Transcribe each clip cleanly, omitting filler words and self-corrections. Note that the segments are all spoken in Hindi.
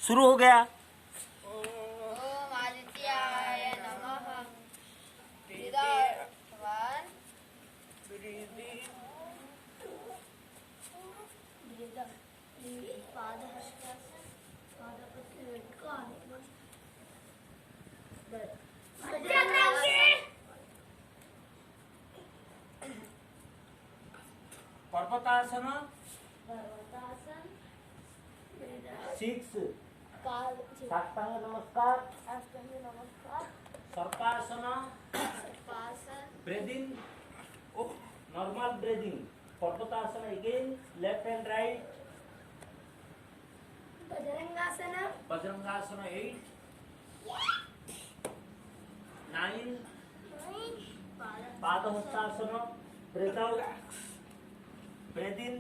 शुरू हो गया। ओम आदित्याय नमः। वन పాదహస్తాసన్ పాదపత్ని పెట్టుకోవాలి पर्वतासन पर्वतासन 6 काल साष्टांग नमस्कार अष्टांग नमस्कार सर्पासन सर्पासन ब्रीदिंग नॉर्मल ब्रीदिंग पर्वतासन अगेन लेफ्ट एंड राइट बजरंगासन बजरंगासन 8 9 पादहस्तासन ब्रीथ आउट ब्रीथ इन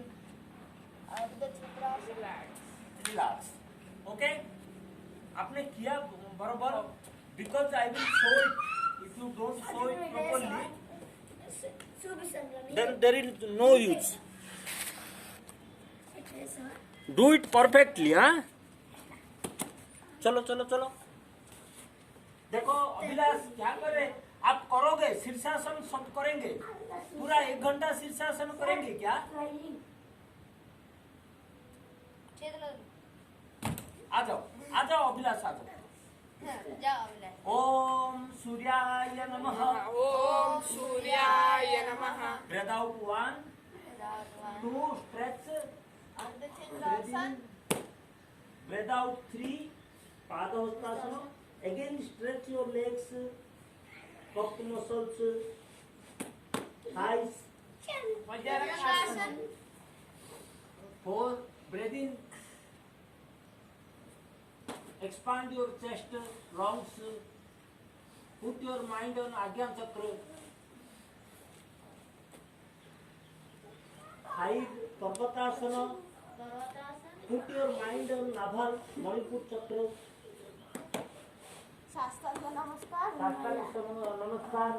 अर्धचक्रासन रिलैक्स ओके आपने किया बरोबर because I will show it if you don't show it properly then there is no use do it perfectly हाँ चलो चलो चलो देखो अभिलाष क्या करे आप करोगे शीर्षासन सब करेंगे पूरा 1 घंटा शीर्षासन करेंगे क्या आ जाओ अभिलाष आ जाओ ओम सूर्याय नमः ओम सूर्याय नमः। Breathe out 1 2 stretch Ardhachakrasana breathe out 3 Padahastasana again stretch your legs calf muscles thighs Vajrasana 4 breathe in expand your chest lungs put your mind on Ajna Chakra 5 Parvatasana Parvatasana put your mind on Naval Manipur Chakra साष्टांग नमस्कार Sastangasana Namaskar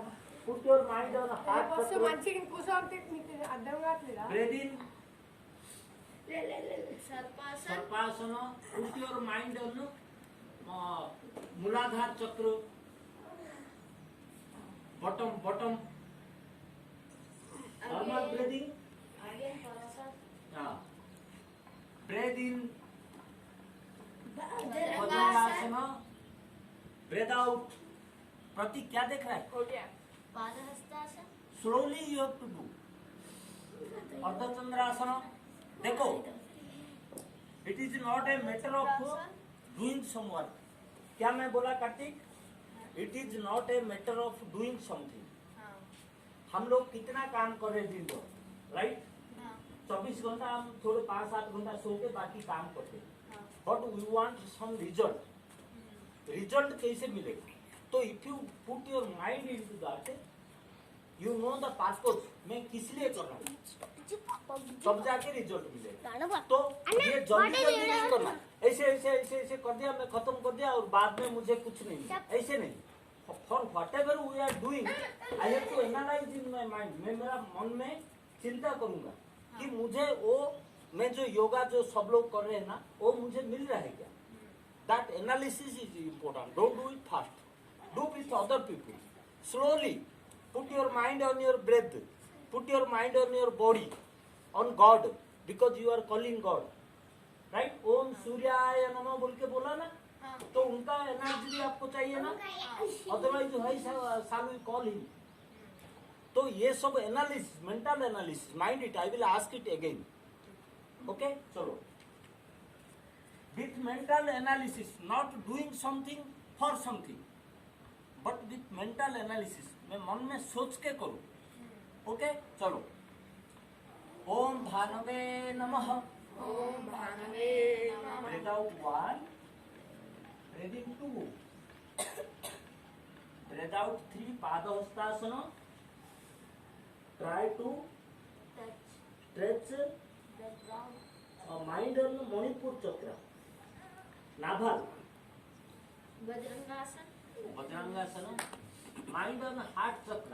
put your mind on Heart first Chakra మంచిగా కూర్చోంటే మీకు అర్థం కావట్లేదా? breathe in सर्पासन Sarpasana put your mind on Muladhara Chakra bottom normal breathing आगे पर्वतासन breathe in बजरंगासन Vajrasanasana breathe out प्रतीक क्या देख रहा है हो गया। Padahastasana slowly you have to do Ardha Chandrasana देखो it is not a matter of doing some work क्या मैं बोला Kartik it is not a matter of doing something हम लोग कितना काम कर रहे दिन भर राइट 24 घंटा हम थोड़े 5-7 घंटा सो के बाकी काम करते but we want some result कैसे मिलेगा तो if you put your mind into that you know the purpose मैं किस लिए कर रहा हूँ तब जाके रिजल्ट मिलेगा तो ये जल्दी नहीं करना ऐसे कर दिया मैं खत्म कर दिया और बाद में मुझे कुछ नहीं मिला ऐसे नहीं for whatever we are doing I have to analyse in my mind मैं मेरा मन में चिंता करूंगा कि मुझे वो मैं जो योगा जो सब लोग कर रहे हैं ना वो मुझे मिल रहा है क्या that analysis is important don't do it fast do with other people slowly put your mind on your breath put your mind on your body on God because you are calling God right ओम सूर्याय नमः बोल के बोला ना तो उनका एनर्जी भी आपको चाहिए ना otherwise how shall we call him तो ये सब analysis mental analysis mind it I will ask it again okay चलो with mental analysis not doing something for something but with mental analysis मैं मन में सोच के करूं ओके चलो ओम भानवे नमः ओम भानवे नमः। Breathe out 1 breathe in 2 breathe out 3 पादहस्तासन try to touch stretch the ground mind on Manipur चक्र नाभल बजरंगासन वज्रांगासन माइंड ऑन हार्ट चक्र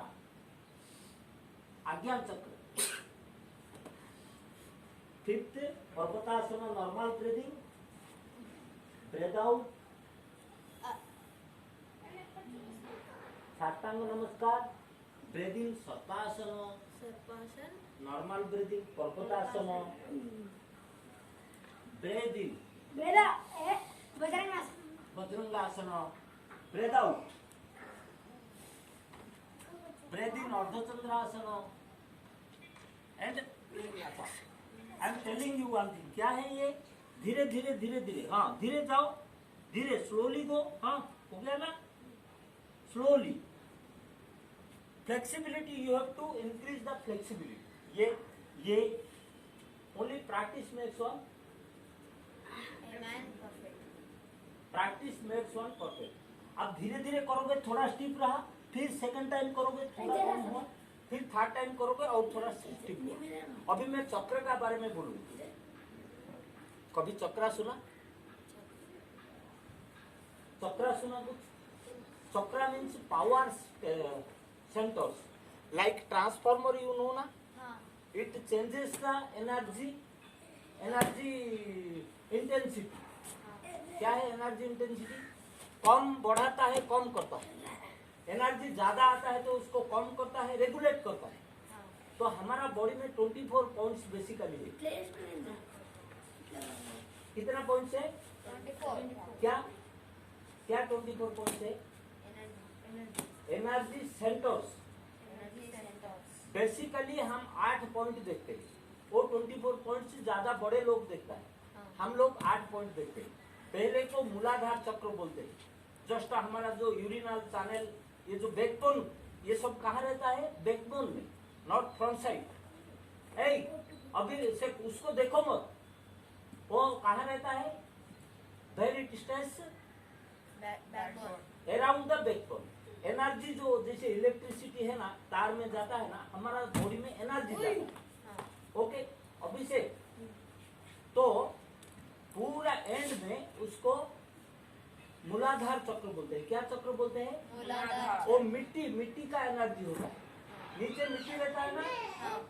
आज्ञा चक्र 5th पर्वतासन नॉर्मल ब्रीदिंग ब्रेथ आउट, साष्टांग नमस्कार, ब्रेथ इन सर्पासन, सर्पासन, नॉर्मल ब्रीदिंग पर्वतासन, ब्रेथ इन भुजंगासन, ब्रेथ आउट, ब्रेथ इन अर्धचंद्रासन and I am telling you one thing, क्या है ये? धीरे धीरे धीरे धीरे, हाँ धीरे जाओ, धीरे स्लोली गो, हाँ हो गया ना, slowly. Flexibility, you have to increase the flexibility. ये only practice makes one, man perfect. Practice makes one perfect. अब धीरे धीरे करोगे थोड़ा स्टीप रहा, फिर सेकंड टाइम करोगे थोड़ा कम हुआ, फिर थर्ड टाइम करोगे और थोड़ा स्टीप हुआ। अभी मैं चक्र का बारे में बोलूंगा। कभी चक्रा सुना? चक्रा सुना कुछ? चक्रा means power centers, like transformer, you know na, हाँ, it changes the energy intensity। क्या है एनर्जी इंटेंसिटी? कम बढ़ाता है, कम करता है। एनर्जी ज्यादा आता है तो उसको कम करता है, रेगुलेट करता है। हाँ, तो हमारा बॉडी में 24 पॉइंट्स बेसिकली है। कितना पॉइंट्स है? 24 क्या क्या 24 पॉइंट्स है? Energy centres. Energy centres. Basically हम 8 पॉइंट देखते हैं, वो 24 पॉइंट से ज्यादा बड़े लोग देखता है। हाँ। हम लोग 8 पॉइंट देखते हैं। पहले को मूलाधार चक्र बोलते हैं, जस्ट हमारा जो यूरिनल चैनल, ये जो बैकबोन, ये सब कहाँ रहता है? बैकबोन में, नॉट फ्रंट साइड। अभी से उसको देखो मत, वो कहाँ रहता है? Very distance backbone. Around the backbone. Energy जो जैसे इलेक्ट्रिसिटी है ना, तार में जाता है ना, हमारा बॉडी में एनर्जी जाता है। हाँ, ओके, अभी से तो पूरा एंड में उसको मूलाधार चक्र बोलते हैं। क्या चक्र बोलते हैं? मूलाधार। वो मिट्टी का एनर्जी होता है। नीचे मिट्टी रहता है ना,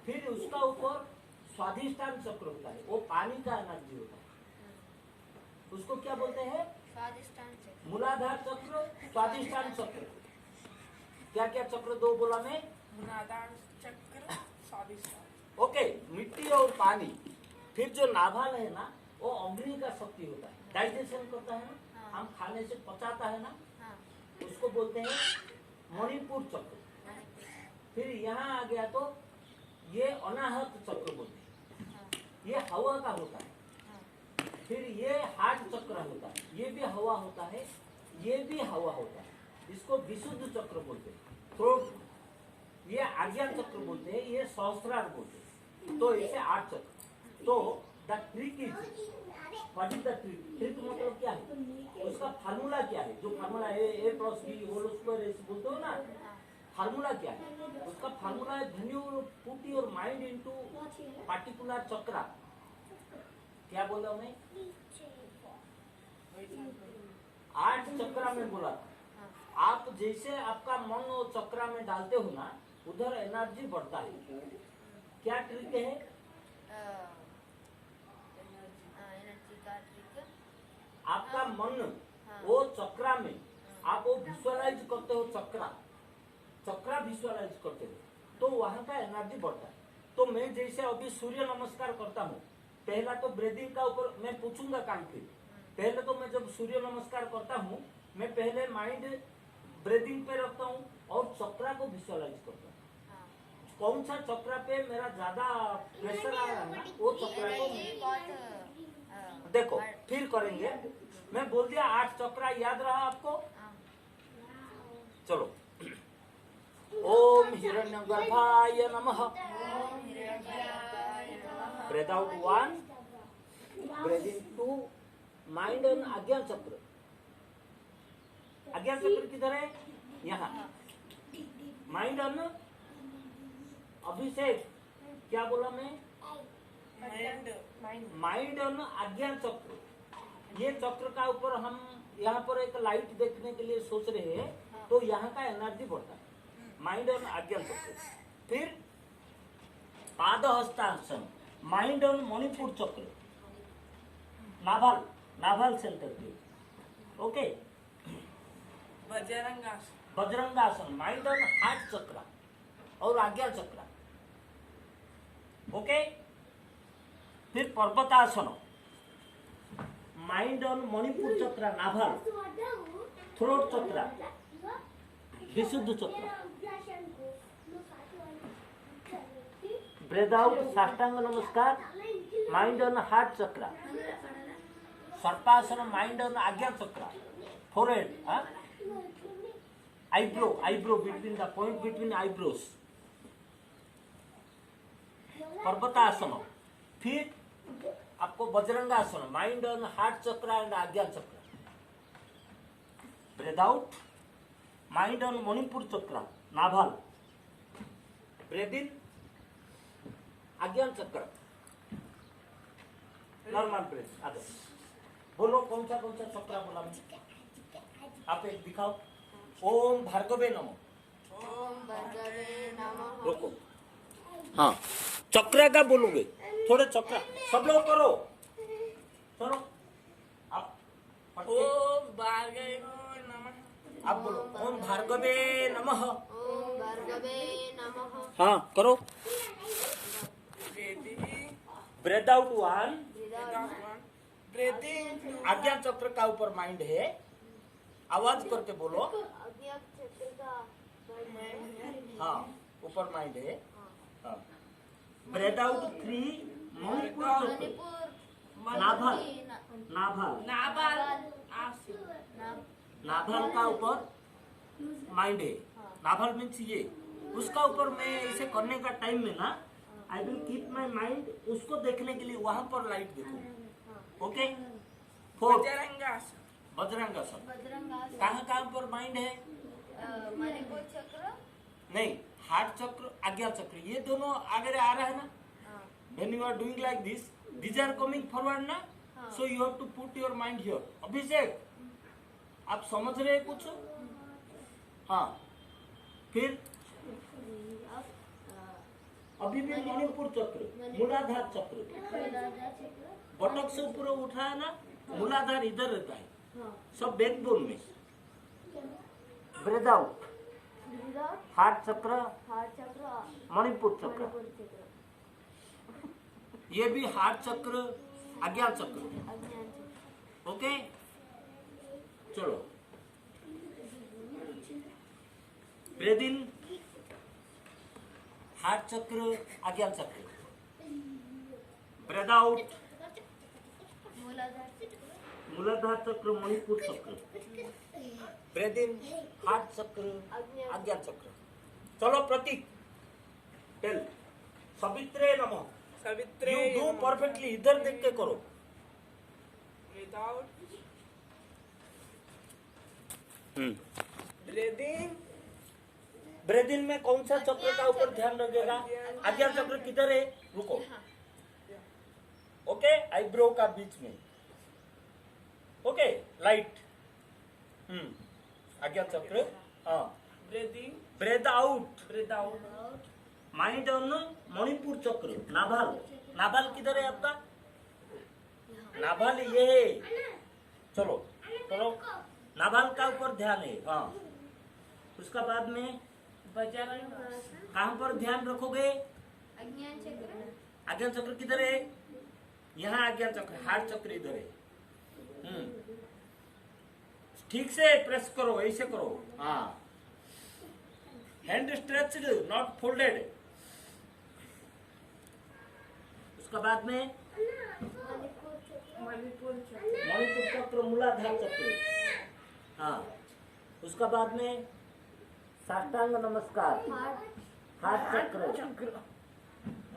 फिर उसका ऊपर स्वाधिष्ठान चक्र होता है, वो पानी का एनर्जी होता है। उसको क्या बोलते हैं? स्वादिष्टान चक्र। मूलाधार चक्र, स्वाधिष्ठान चक्र। क्या क्या चक्र दो बोला मैं? मूलाधार चक्र, स्वादिष्टान। ओके, मिट्टी और पानी। फिर जो नाभाल है ना, वो अग्नि का शक्ति होता है, डाइजेशन करता है ना, हाँ। हम खाने से पचाता है ना, हाँ, उसको बोलते हैं मणिपुर चक्र। फिर यहाँ आ गया तो ये अनाहत चक्र बोलते हैं, हाँ, ये हवा का होता है। हाँ, फिर ये हार्ट चक्र होता है, ये भी हवा होता है, ये भी हवा होता है। इसको विशुद्ध चक्र बोलते हैं। थ्रोट, ये आज्ञा चक्र बोलते हैं, ये सहस्रार बोलते हैं। तो इसे 8 चक्र। तो the trick is, what is the trick? Trick मतलब क्या है? उसका फार्मूला क्या है? जो फार्मूला ए प्लस बी होल स्क्वायर ऐसे बोलते हो ना, फार्मूला क्या है? उसका फार्मूला है, when you put your mind into particular चक्र। क्या बोला मैं? 8 चक्र में बोला था। आप जैसे आपका मन वो चक्र में डालते हो ना, उधर एनर्जी बढ़ता है। क्या ट्रिक है? एनर्जी का ट्रिक। आपका मन हाँ। वो चक्र में, आप वो विजुअलाइज करते हो, चक्र विजुअलाइज करते हो, तो वहां का एनर्जी बढ़ता है। तो मैं जैसे अभी सूर्य नमस्कार करता हूँ, पहला तो ब्रीदिंग का ऊपर मैं पूछूंगा काम फिर। पहले तो मैं जब सूर्य नमस्कार करता हूँ, मैं पहले माइंड ब्रीदिंग पे रखता हूँ और चक्र को विजुअलाइज करता हूँ। हाँ, कौन सा चक्र पे मेरा ज्यादा प्रेशर आ रहा है ना, वो चक्र एनर्जी को बहुत देखो। फिर करेंगे, मैं बोल दिया 8 चक्र, याद रहा आपको? चलो, ओम हिरण्यगर्भाय नमः। Breathe out 1, breathe in 2, mind and आज्ञा चक्र। आज्ञा चक्र किधर है? यहाँ। माइंड एंड अभिषेक, क्या बोला मैं? माइंड एंड आज्ञा चक्र। ये चक्र का ऊपर हम यहाँ पर एक लाइट देखने के लिए सोच रहे हैं, तो यहाँ का एनर्जी बढ़ता है, माइंड और आज्ञा चक्र। फिर पादहस्तासन, माइंड और मणिपुर चक्र, नाभल सेंटर पे। ओके, बजरंगासन. बजरंगासन, माइंड ऑन हार्ट चक्र और आज्ञा चक्र. ओके, फिर पर्वतासन, माइंड ऑन मणिपुर चक्र, नाभल, थ्रोट चक्र, विशुद्ध चक्र. ब्रेथ आउट, साष्टांग नमस्कार, माइंड ऑन हार्ट चक्र. सर्पासन, माइंड ऑन आज्ञा चक्र, forehead, eyebrow between the point between eyebrows. पर्वतासन, फिर आपको बजरंगासन, माइंड ऑन हार्ट चक्र एंड आज्ञा चक्र. Breathe out, mind on Manipur चक्र, नाभल. ब्रेथ इन, आज्ञा चक्र, नॉर्मल ब्रेथ. आगे बोलो कौन सा चक्र बोला मैं? आप एक दिखाओ. ओम भार्गवे नमो. ओम भर्गवे नमः. रुको, हाँ चक्र का बोलोगे, थोड़े चक्र सब लोग करो. चलो आप पढ़ के ओम भार्गवे नमः. आप बोलो. ओम भार्गवे नमः. ओम भर्गवे नमः. हाँ करो. Breathing. Breathe out one. Breathing. Ajna chakra का ऊपर माइंड है, आवाज करके बोलो. आज्ञा चक्र का हाँ ऊपर माइंड है. हाँ. ब्रेथ आउट 3, मणिपुर चक्र, मणिपुर, नाभल, नाभल, नाभल. आसन. नाभल का ऊपर माइंड है. नाभल मीन्स ये, उसका ऊपर मैं ऐसे करने का टाइम में ना, I will keep my mind उसको देखने के लिए वहां पर लाइट देखो. ओके. 4, बजरंगासन. बजरंगासन. बजरंगासन. कहाँ पर माइंड है? मणिपुर चक्र. नहीं, हार्ट चक्र, आज्ञा चक्र, ये दोनों आगे आ रहा है ना. When you are doing like this, these are coming forward ना, so you have to put your mind here. अभिषेक, आप समझ रहे हैं कुछ? हाँ. फिर अभी भी मणिपुर चक्र, मूलाधार चक्र, बटक से ऊपर उठा है ना, मूलाधार इधर रहता है, सब बैकबोन में. ब्रेथ आउट, हार्ट चक्र, मणिपुर चक्र. ये भी हार्ट चक्र, आज्ञा चक्र. ओके, चलो. ब्रेथ इन, हार्ट चक्र, आज्ञा चक्र. ब्रेथ आउट, मूलाधार चक्र, मणिपुर चक्र. ब्रेथ इन, हार्ट चक्र, आज्ञा चक्र. चलो प्रतीक, टेल. सवित्रे नमः. सवित्रे. यू डू परफेक्टली, इधर देख के करो. विदाउट. ब्रीदिंग. ब्रेथ इन में कौन सा चक्र का ऊपर ध्यान रखेगा? आज्ञा चक्र किधर है? रुको. ओके, आईब्रो का बीच में. Okay, light. आज्ञा चक्र. हाँ. Breathing. Breathe out, breathe out. Mind on Manipur चक्र, नाभल. नाभल किधर है आपका? नाभल ये है. चलो चलो, नाभल का ऊपर ध्यान है. हाँ. उसका बाद में बजरंगासन. कहाँ पर ध्यान रखोगे? आज्ञा चक्र. आज्ञा चक्र किधर है? यहाँ आज्ञा चक्र, हार्ट चक्र इधर है. ठीक से प्रेस करो, ऐसे करो. हाँ. Hand stretched, not folded. उसका बाद में मणिपुर चक्र. मणिपुर चक्र, मूलाधार चक्र. हाँ. उसका बाद में साष्टांग नमस्कार, हार्ट चक्र,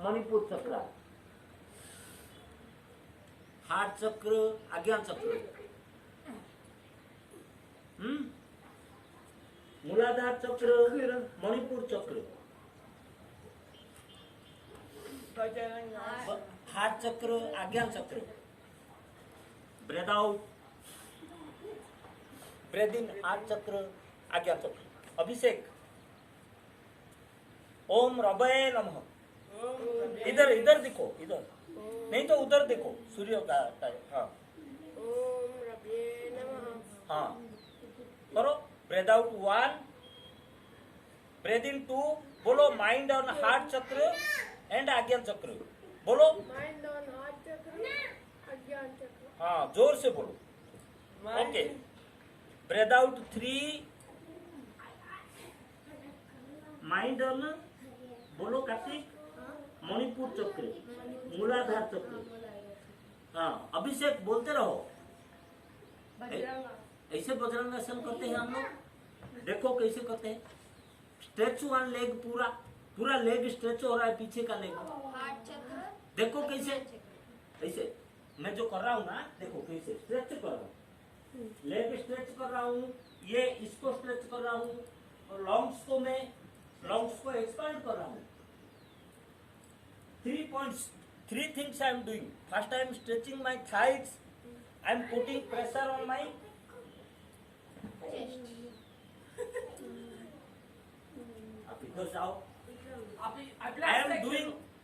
मणिपुर चक्र, हार्ट चक्र, आज्ञा चक्र. मूलाधार चक्र, मणिपुर चक्र, बजरंगासन. हार्ट चक्र, आज्ञा चक्र. ब्रेथ आउट, ब्रेथ इन, हार्ट चक्र, आज्ञा चक्र. अभिषेक, ओम रवये नमः. इधर इधर देखो, इधर नहीं तो उधर देखो, सूर्य का टाइम. हाँ. ओम रवये नमः. हाँ. हाँ करो। ब्रेथ आउट 1, ब्रेथ इन 2, बोलो माइंड ऑन हार्ट चक्र एंड आज्ञा चक्र, बोलो। माइंड ऑन हार्ट चक्र, अज्ञान चक्र। हाँ जोर से बोलो। Okay, breathe out 3, mind on, बोलो कार्तिक, मणिपुर चक्र, मूलाधार चक्र। हाँ अभिषेक बोलते रहो। ऐसे वज्रांगासन करते हैं हम लोग। देखो कैसे करते हैं। स्ट्रेच वन लेग, पूरा पूरा लेग स्ट्रेच हो रहा है, पीछे का लेग। हार्ट चक्र, देखो कैसे, ऐसे मैं जो कर रहा हूँ ना, देखो कैसे स्ट्रेच कर रहा हूँ, लेग स्ट्रेच कर रहा हूँ, ये इसको स्ट्रेच कर रहा हूँ, और लॉन्ग्स को एक्सपांड कर रहा हूँ। 3 points, 3 things I am doing. First I am stretching my thighs, I am putting pressure on my chest, आप इधर जाओ।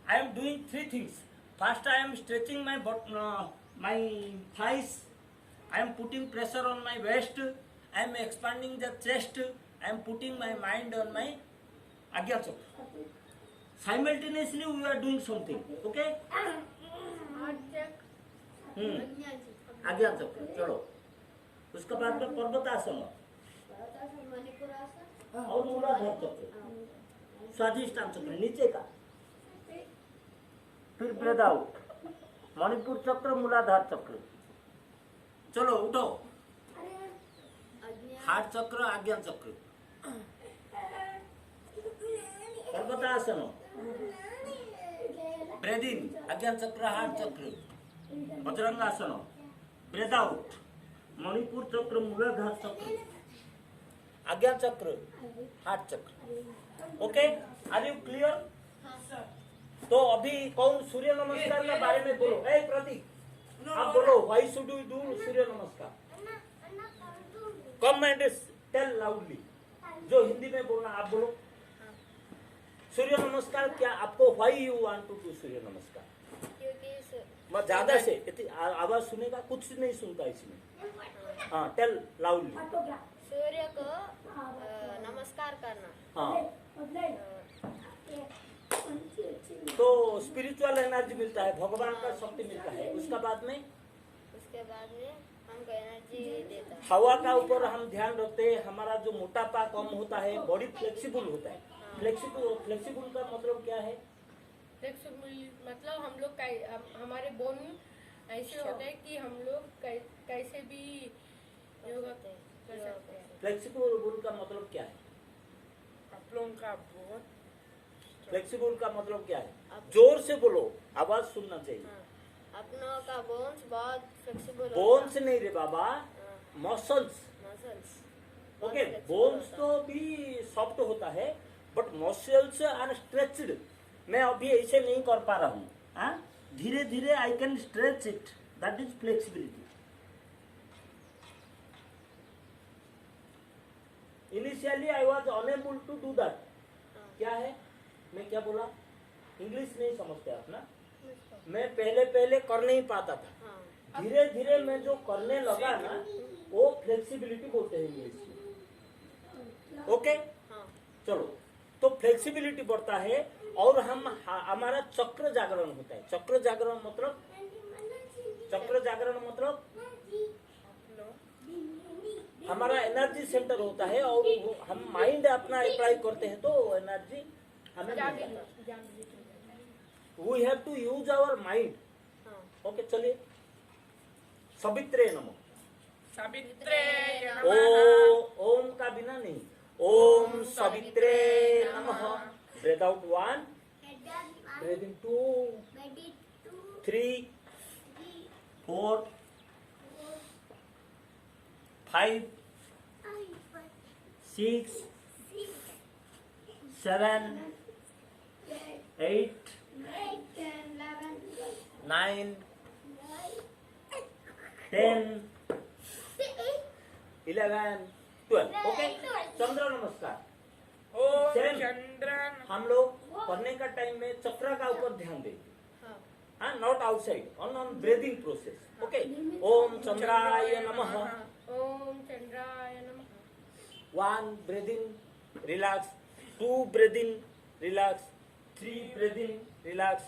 I am doing 3 things. First I am stretching my my thighs, I am putting pressure on my waist, I am expanding the chest, I am putting my mind on my Agya Chakra. Simultaneously we are doing something. Okay? Heart चक्र, अज्ञान चक्र, आज्ञा चक्र। चलो उसके बाद में पर्वतासन मणिपुरासन, और मूलाधार चक्र, स्वाधिष्ठान चक्र नीचे का। फिर ब्रेथ आउट, मणिपुर चक्र, मूलाधार चक्र। चलो उठो। अज्ञान, हार्ट चक्र, आज्ञा चक्र, पर्वतासन, ब्रेथ इन, आज्ञा चक्र, हार्ट चक्र, वज्रांगासन, ब्रेथ आउट, मणिपुर चक्र, मूलाधार चक्र, आज्ञा chakra, heart chakra. Okay, are you clear? तो अभी कौन सूर्य नमस्कार के बारे में बोलो। ए प्रतीक आप बोलो, why should we do Surya Namaskar? Come and tell loudly. जो हिंदी में बोलना आप बोलो। सूर्य नमस्कार क्या आपको, why you want to do सूर्य नमस्कार? क्योंकि मैं ज्यादा से इतनी आवाज सुनेगा, कुछ नहीं सुनता इसमें। हाँ टेल लाउडली। सूर्य को नमस्कार करना, हाँ तो स्पिरिचुअल एनर्जी मिलता है, भगवान का शक्ति मिलता है। उसका बाद में हमको एनर्जी देता है। हवा का ऊपर हम ध्यान रखते हैं, हमारा जो मोटापा कम होता है, बॉडी फ्लेक्सिबल होता है। फ्लेक्सिबल का मतलब क्या है? फ्लेक्सिबल मतलब हम लोग हमारे बोन ऐसे होते हैं कि हम लोग कैसे भी योगा कर सकते हैं। फ्लेक्सिबल का मतलब क्या है? आप लोगों का बहुत फ्लेक्सिबल का मतलब क्या है? जोर से बोलो, आवाज सुनना चाहिए। अपनों का बोन्स बहुत फ्लेक्सिबल, बोन्स नहीं रे बाबा, मसल्स। मसल्स। ओके, बोन्स तो भी सॉफ्ट होता है, बट मसल्स आर स्ट्रेच्ड। मैं अभी ऐसे नहीं कर पा रहा हूँ, धीरे धीरे I can stretch it, that is flexibility. Initially I was unable to do that. क्या है, मैं क्या बोला? इंग्लिश नहीं समझते आप ना। मैं पहले कर नहीं पाता था, धीरे धीरे मैं जो करने लगा ना, वो फ्लेक्सिबिलिटी बोलते हैं इंग्लिश में। ओके, चलो तो फ्लेक्सिबिलिटी बढ़ता है और हमारा चक्र जागरण होता है। चक्र जागरण मतलब हमारा एनर्जी सेंटर होता है, और हम माइंड अपना अप्लाई करते हैं तो एनर्जी हमें मिलता है। We have to use our mind. Okay चलिए, सवित्रे नमः। सावित्रे ओम का बिना नहीं, ओम सवित्रे नमः। Breathe out 1, breathe in 2, 3, 4, 5, 6, 7, 8, 9, 10, 11, 12। Okay, चंद्र नमस्कार। ओम Same. चंद्रन। हम लोग पढ़ने का टाइम में चक्र का ऊपर ध्यान देंगे, हाँ, not outside, on breathing process. Okay, ओम चंद्राय नमः। ओम चंद्राय नमः 1 breathe in, relax. 2 breathe in, relax. 3 breathe in, relax.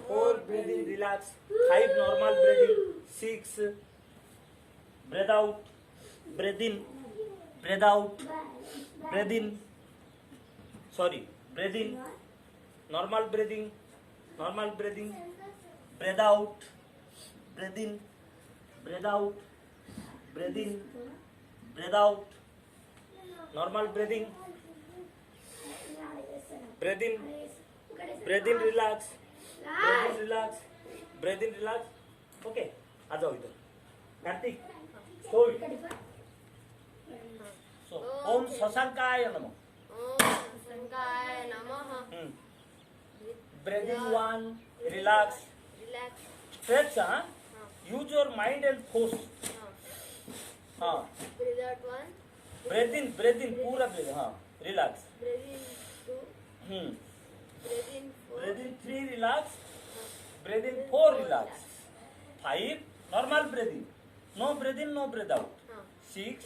4 breathe in, relax. 5 normal breathing. 6 breathe out, breathe in, breathe out, breathe in. Sorry, breathe in, normal breathing, normal breathing. Breathe out, breathe in, breathe out, breathe in, breathe out. Normal breathing. Breathe in, breathe in, relax. Breathe in, relax. Breathe in, relax. Okay, आ जाओ इधर. Kartik, so it. So, ओम शशांकाय नमः. ओम शंकाय नमः Breathe in 1, relax. Relax Stretch, huh? Use your mind and force. हाँ. ब्रीद आउट 1 Breathe in, पूरा breathe. हाँ. Relax. Breathe in 2 breathe in 4 Breathe in 3, relax. Breathe in 4, relax. 5, normal breathing. No breathe in, no breathe out. 6,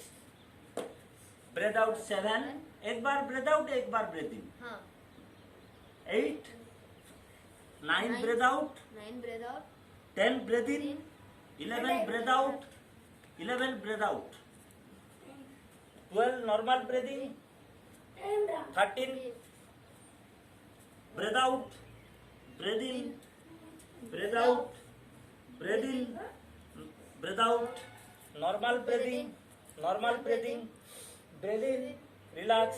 breathe out 7. एक बार breathe out, एक बार breathe in. हाँ 8, 9 breathe out. 9 breathe out 10 breathe in. 11 breathe out. 11 breathe out. 12 normal breathing. 13 breathe out. Breathe in. Breathe out. Breathe in. Breathe out. Normal breathing. Normal breathing. Breathe in. Relax.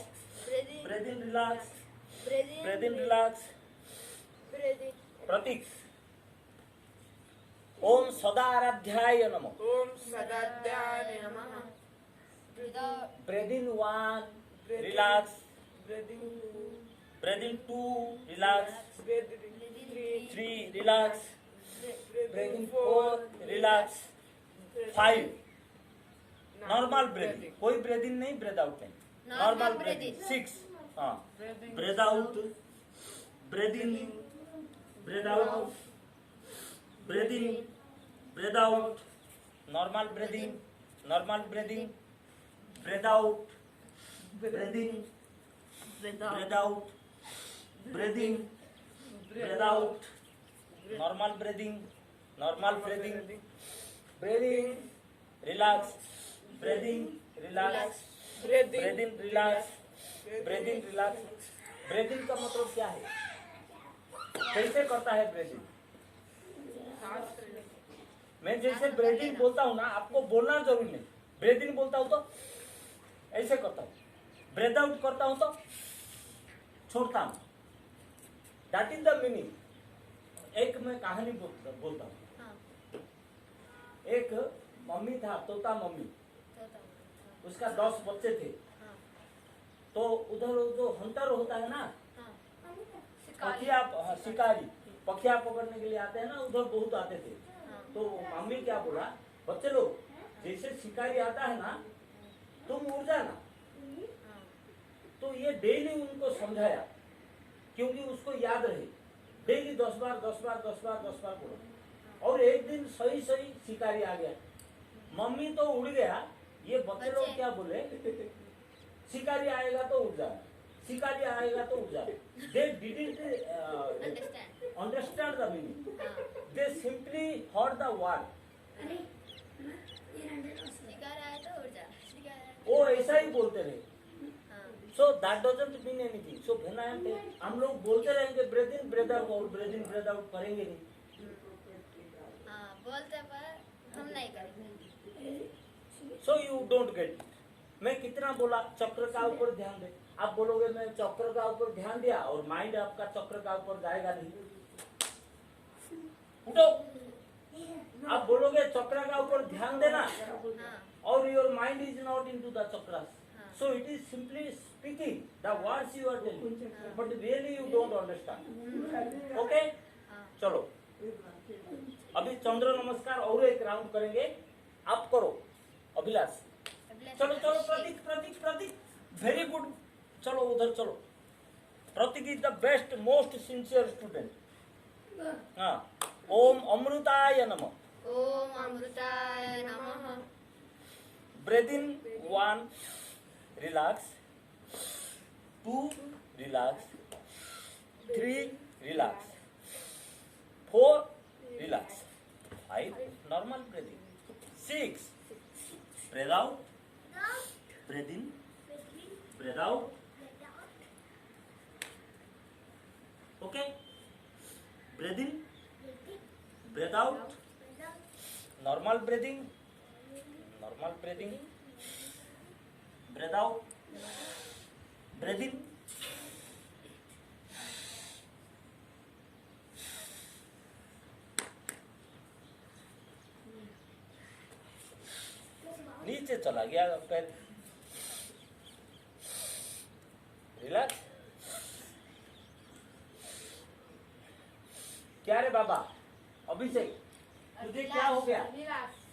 Breathe in Breathe in. Relax. Breathe in Breathe in. Relax. Breathe in Prateek. ओम सदा आराध्याय नमः. ओम सदाध्याय नमः breathe out Breathe in 1, relax. Breathing Breathe in 2, relax. Breathing 3, relax. Breathe in 4, relax. 5, normal breathing. कोई breathe in नहीं, breathe out नहीं. Normal breathing. breathing. 6, हाँ. Breathing. Breathe out. Breathe in. Breathe out. Breathe in. Breathe out. Normal breathing. Normal breathing. Breathe out. Breathe in. Breathe out. Breathe in. Breathe out. Normal breathing. Normal breathing. Breathing. Relax. Breathing. Relax. Breathing Breathe in. Relax. Breathe in. Relax. Breathing का मतलब क्या है? कैसे करता है breathing? मैं जैसे ब्रेदिंग बोलता हूँ ना, आपको बोलना जरूरी नहीं. ब्रेदिंग बोलता हूँ तो ऐसे करता हूँ. ब्रेथ आउट करता हूँ तो छोड़ता हूँ. That is the meaning. एक मैं कहानी बोलता हूँ. हाँ एक मम्मी था, तोता मम्मी. उसका 10 बच्चे थे. हाँ तो उधर जो हंटर होता है ना, हाँ पखिया, शिकारी पखिया पकड़ने के लिए आते हैं ना, उधर बहुत आते थे. तो मम्मी क्या बोला, बच्चे लोग जैसे शिकारी आता है ना, तुम उड़ जाना. तो ये डेली उनको समझाया, क्योंकि उसको याद रहे. डेली 10 बार बोलो. और एक दिन सही शिकारी आ गया. मम्मी तो उड़ गया, ये बच्चे लोग क्या बोले, शिकारी आएगा तो उड़ जाना, शिकारी आएगा तो उड़ जाना. They didn't understand the meaning. They simply heard the word. शिकार आया तो उड़ जा शिकार आया वो ऐसा ही बोलते रहे. हाँ So that doesn't mean anything. So when I am saying, हम लोग बोलते रहेंगे breathe in breathe out, breathe in breathe out करेंगे नहीं. हाँ बोलते पर हम नहीं करेंगे. So you don't get it. मैं कितना बोला, चक्र का ऊपर ध्यान दे. आप बोलोगे मैं चक्र का ऊपर ध्यान दिया और माइंड आपका चक्र का ऊपर जाएगा नहीं. उठो. आप बोलोगे चक्र का ऊपर ध्यान देना हाँ और your mind is not into the chakras. हाँ. So it is simply speaking the words you are telling, but really you don't understand. Okay? हाँ चलो अभी चंद्र नमस्कार और एक राउंड करेंगे. आप करो अभिलाष. चलो चलो प्रतीक वेरी गुड. चलो उधर चलो. Prateek is the best most sincere student. हाँ. ओम अमृताय नमः. ओम अमृताय नमः. Breathe in 1 relax, 2 relax, 3 relax, 4 relax, 5 normal breathing, 6 breathe out, breathe in, breathe out. Okay, breathe in, breathe out, normal breathing, normal breathing, breathe out, breathe in, नीचे चला गया पैर, रिलैक्स। क्या रे बाबा अभिषेक, तुझे क्या हो गया?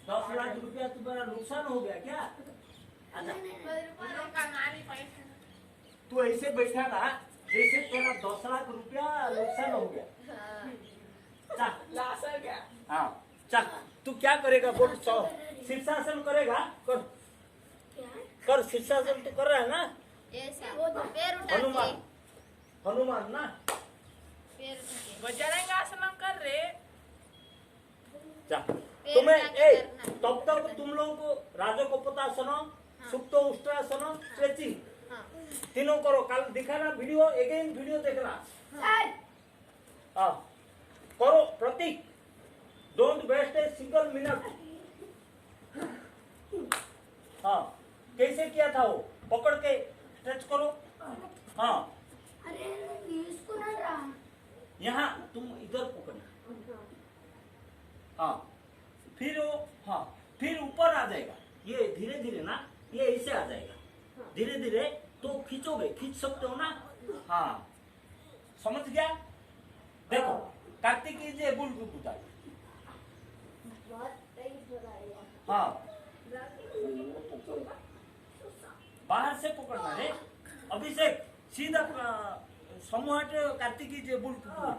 10 लाख रुपया तुम्हारा नुकसान हो गया क्या? अच्छा, तू ऐसे बैठा ना जैसे तेरा 10 लाख रुपया नुकसान हो गया। लासा क्या? हाँ चल, तू क्या करेगा बोल? शीर्षासन करेगा? कर कर, शीर्षासन तो कर रहा है ना? पैर उठा हनुमान, हनुमान ना? पैर उठा के बजरंग आसन कर रे। जा तुम्हें तब तक तुम लोगों को राजकोपतासन, सुप्त उष्ट्रासन, स्ट्रेचिंग तीनों करो। कल दिखाना वीडियो, अगेन वीडियो देखना। हाँ करो Prateek, don't waste a single minute. हाँ कैसे किया था वो? पकड़ के स्ट्रेच करो। हाँ अरे इसको ना रहा यहाँ तुम इधर पकड़ना। हाँ फिर वो, हाँ फिर ऊपर आ जाएगा। ये धीरे धीरे ना, ये ऐसे आ जाएगा धीरे धीरे। तो खींचोगे, खींच सकते हो ना? हाँ समझ गया? देखो Kartik is able to do that. हाँ बाहर से पकड़ना रे अभिषेक, सीधा somewhat Kartik is able to do it.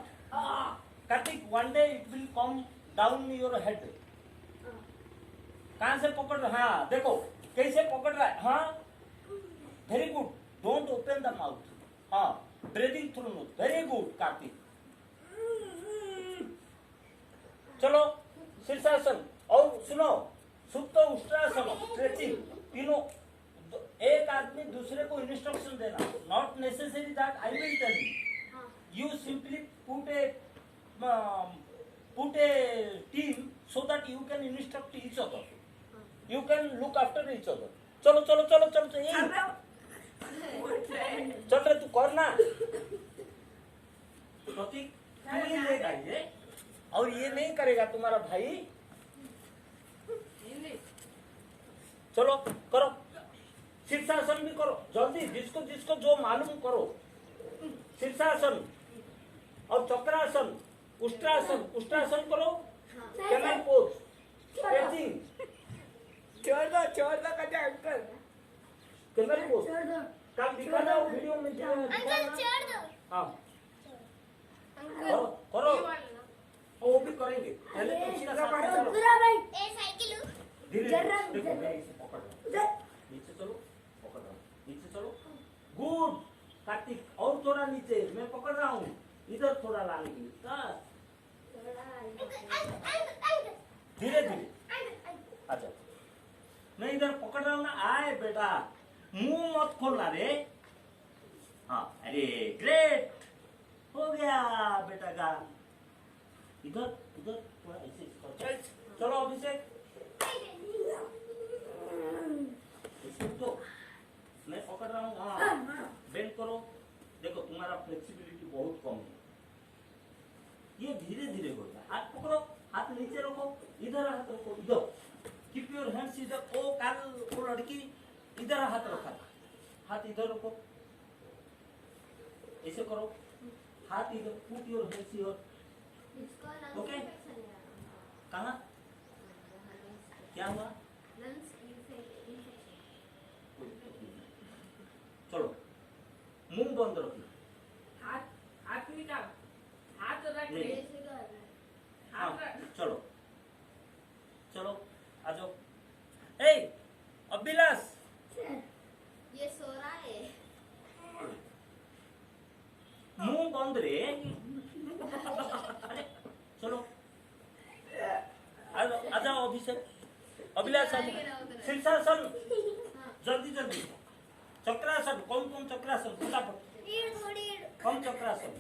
Kartik one day it will come down your head. कहां से पकड़ रहा? हाँ देखो कैसे पकड़ रहा है। हाँ very good, don't open the mouth. हाँ breathing through nose, very good Kartik. चलो शीर्षासन, और सुनो सुप्त उष्ट्रासन, स्ट्रेचिंग तीनों। एक आदमी दूसरे को इंस्ट्रक्शन देना, not necessary that I will tell you, you simply put a team so that you can instruct each other, you can look after each other। चलो चलो चलो चलो चलो, चल रहे तू करना प्रतीक, तू ही लेगा ये, और ये नहीं करेगा तुम्हारा भाई। चलो करो, शीर्षासन भी करो जल्दी, जिसको जिसको जो मालूम करो। शीर्षासन और चक्रासन, उष्ट्रासन, उष्ट्रासन करो, कैमल पोज, स्ट्रेचिंग, छोड़ दो कटे अंकल। कैमल पोज कल दिखाना वो वीडियो में। हाँ करो करो, वो भी करेंगे। पहले तो सीधा सामने चलो, धीरे धीरे देखो, मैं इसे पकड़ रहा हूँ, नीचे चलो, पकड़ रहा हूँ, नीचे चलो, गुड कार्तिक, और थोड़ा नीचे, मैं पकड़ रहा हूँ, इधर थोड़ा लाने के लिए, धीरे धीरे। अच्छा मैं इधर पकड़ रहा हूँ ना, आए बेटा, मुंह मत खोलना रे। हाँ अरे ग्रेट, हो गया बेटा का। इधर इधर थोड़ा ऐसे चल, चलो अभिषेक तो मैं पकड़ रहा हूँ। हाँ बेंड करो, देखो तुम्हारा फ्लेक्सिबिलिटी बहुत कम है, ये धीरे धीरे होता है। हाथ पकड़ो, हाथ नीचे रखो, इधर हाथ रखो, इधर कीप योर हैंड्स इधर। ओ काल वो लड़की इधर हाथ रखा था, हाथ इधर रखो, ऐसे करो, हाथ इधर, put your hands here. Okay कहाँ क्या हुआ? चलो मुंह बंद रखो, हाथ निकाल, हाथ रख नहीं। ले। हाँ हाथ रख। चलो चलो आ जाओ। ए अभिलाष साउंड रे अरे चलो आ जाओ अभिषेक अभिलाषन शीर्षासन जल्दी जल्दी चक्रासन कौन कौन चक्रासन फटाफट कौन चक्रासन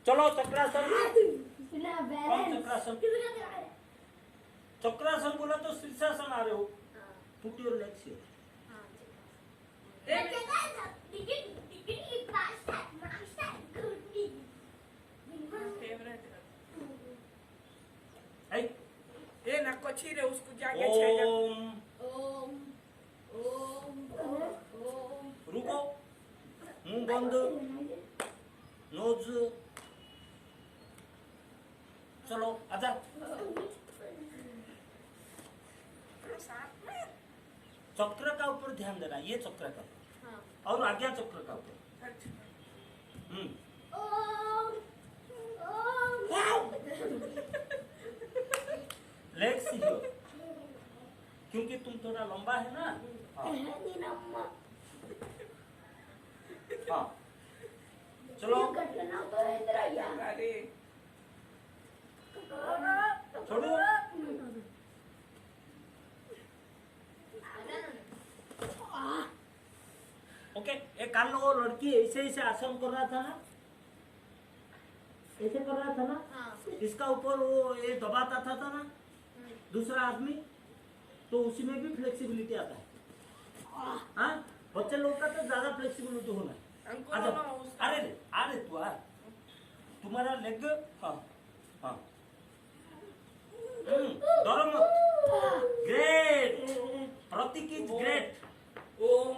चलो चक्रासन कौन चक्रासन चक्रासन बोला तो शीर्षासन आ रहे हो पुट योर लेग्स हियर ये नको छीरे उसको जाके छेड़ ओम ओम ओम ओम रुको मुंह बंद नोज चलो आजा चक्र का ऊपर ध्यान देना ये चक्र का हाँ और आज्ञा चक्र का ऊपर ओम ओम लेग्स हियर क्योंकि तुम थोड़ा लंबा है ना हाँ हाँ चलो अरे छोड़ो ओके एक कान लो लड़की ऐसे ऐसे आसन कर रहा था ना ऐसे कर रहा था ना हाँ इसका ऊपर वो ये दबाता था ना दूसरा आदमी तो उसी में भी फ्लेक्सिबिलिटी आता है हाँ बच्चे लोग का तो ज्यादा फ्लेक्सिबिलिटी होना है अंकुर आजा ना उस अरे तू आ तुम्हारा लेग हाँ हाँ डरो मत great Prateek is great Om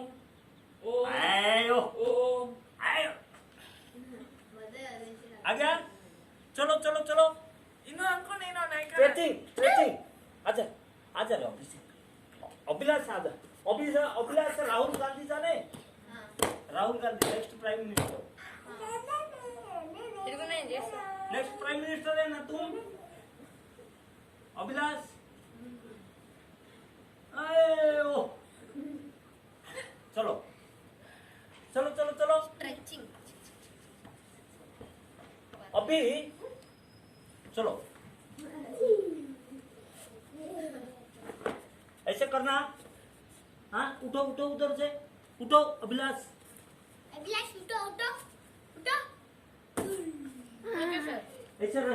Om आयो ओम आयो मजा आ रही है आ गया चलो चलो चलो इनो अंकुर नहीं ना नहीं कर स्ट्रेचिंग आजा आजा रे अभिषेक अभिलाष आजा अभिलाष राहुल गांधी जाने हाँ Rahul Gandhi next prime minister तेरे को नहीं जैसे नेक्स्ट प्राइम मिनिस्टर है ना तुम अभिलाष आयो चलो चलो चलो चलो स्ट्रेचिंग अभी चलो ऐसे करना हाँ उठो उठो उधर से उठो अभिलाष अभिलाष उठो उठो उठो ओके सर ऐसे